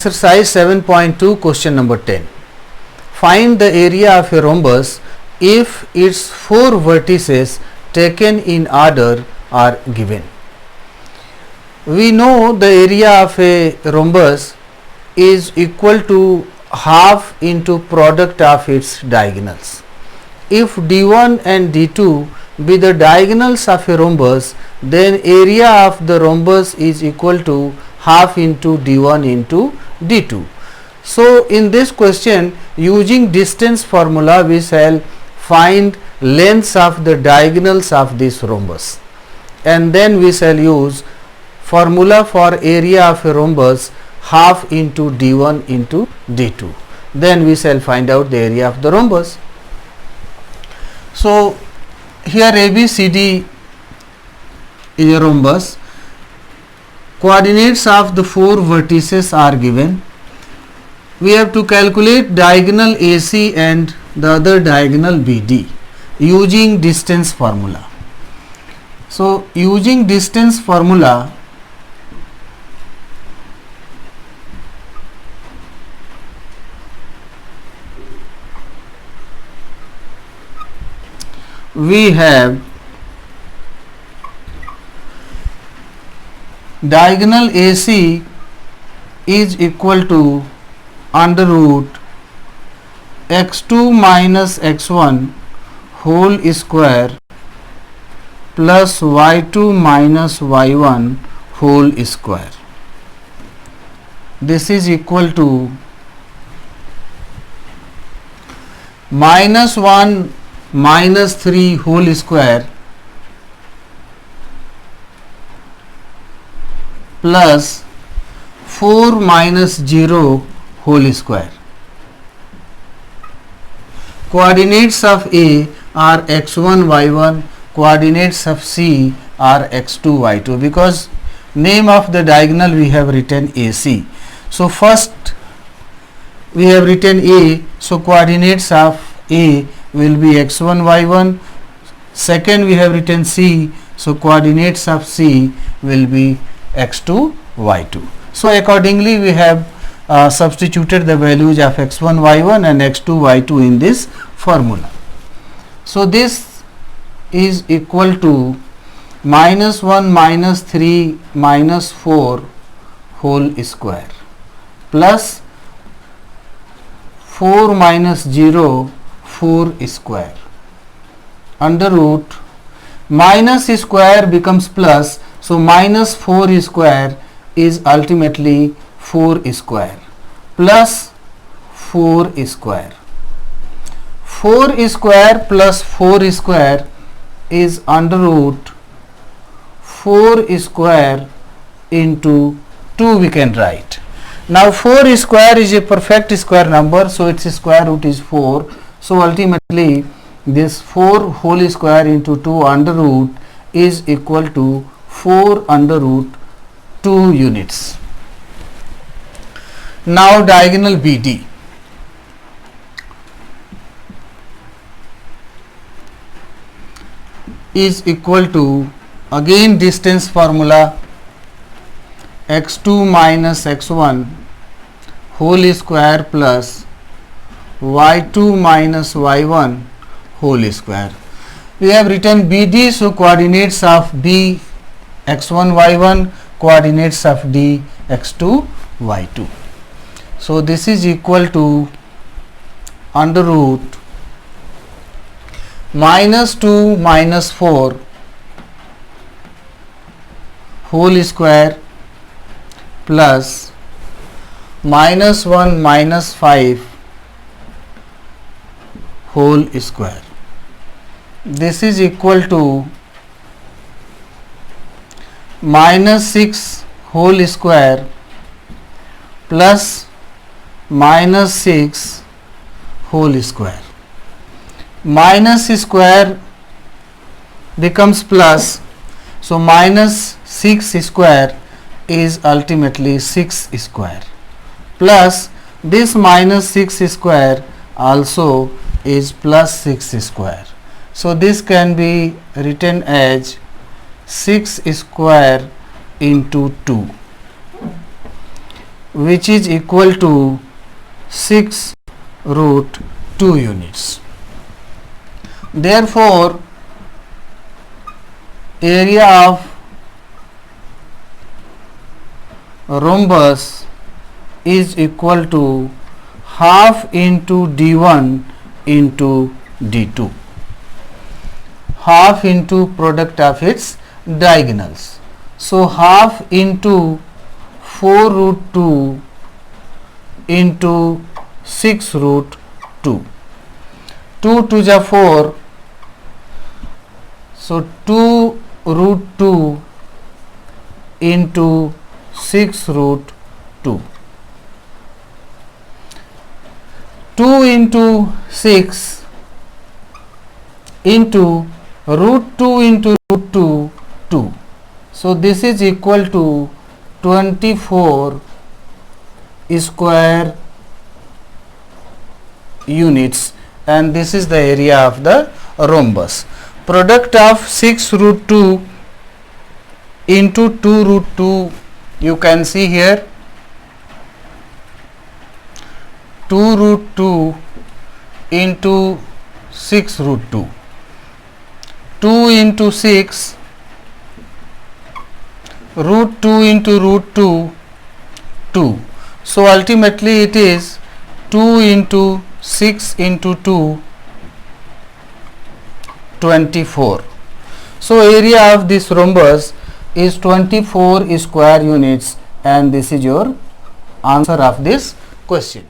Exercise 7.2 question number 10. Find the area of a rhombus if its four vertices taken in order are given. We know the area of a rhombus is equal to half into product of its diagonals. If D1 and D2 be the diagonals of a rhombus, then area of the rhombus is equal to half into D1 into D2. So in this question, using distance formula, we shall find lengths of the diagonals of this rhombus, and then we shall use formula for area of a rhombus half into D1 into D2. Then we shall find out the area of the rhombus. So here ABCD is a rhombus. Coordinates of the four vertices are given. We have to calculate diagonal AC and the other diagonal BD using distance formula. So using distance formula, we have diagonal AC is equal to under root x2 minus x1 whole square plus y2 minus y1 whole square. This is equal to minus 1 minus 3 whole square plus 4 minus 0 whole square. Coordinates of A are x1 y1, coordinates of C are x2 y2, because name of the diagonal we have written AC. So first we have written A, so coordinates of A will be x1 y1. Second we have written C, so coordinates of C will be x2 y2. So accordingly we have substituted the values of x1 y1 and x2 y2 in this formula. So this is equal to minus 1 minus 3 minus 4 whole square plus 4 minus 0 4 square under root minus square becomes plus, so minus 4 square is ultimately 4 square plus 4 square. 4 square plus 4 square is under root 4 square into 2 we can write. Now 4 square is a perfect square number, so its square root is 4. So ultimately this 4 whole square into 2 under root is equal to 4 under root 2 units. Now diagonal BD. Is equal to, again distance formula, x2 minus x1 whole square plus y2 minus y1 whole square. We have written BD, so coordinates of B x1 y1, coordinates of D x2 y2. So this is equal to under root minus 2 minus 4 whole square plus minus 1 minus 5 whole square. This is equal to minus 6 whole square plus minus 6 whole square. Minus square becomes plus, so minus 6 square is ultimately 6 square plus this minus 6 square also is plus 6 square. So this can be written as 6 square into 2. which is equal to 6 root 2 units. Therefore, area of rhombus is equal to half into d1 into d2, half into product of its diagonals. So half into 4 root 2 into 6 root 2. 2 to the 4, so 2 root 2 into 6 root 2. 2 into 6 into root 2 into root 2, 2. So this is equal to 24 square units, and this is the area of the rhombus. Product of 6 root 2 into 2 root 2, you can see here 2 root 2 into 6 root 2. 2 into 6, root 2 into root 2, 2. So ultimately it is 2 into 6 into 2, 24. So area of this rhombus is 24 square units, and this is your answer of this question.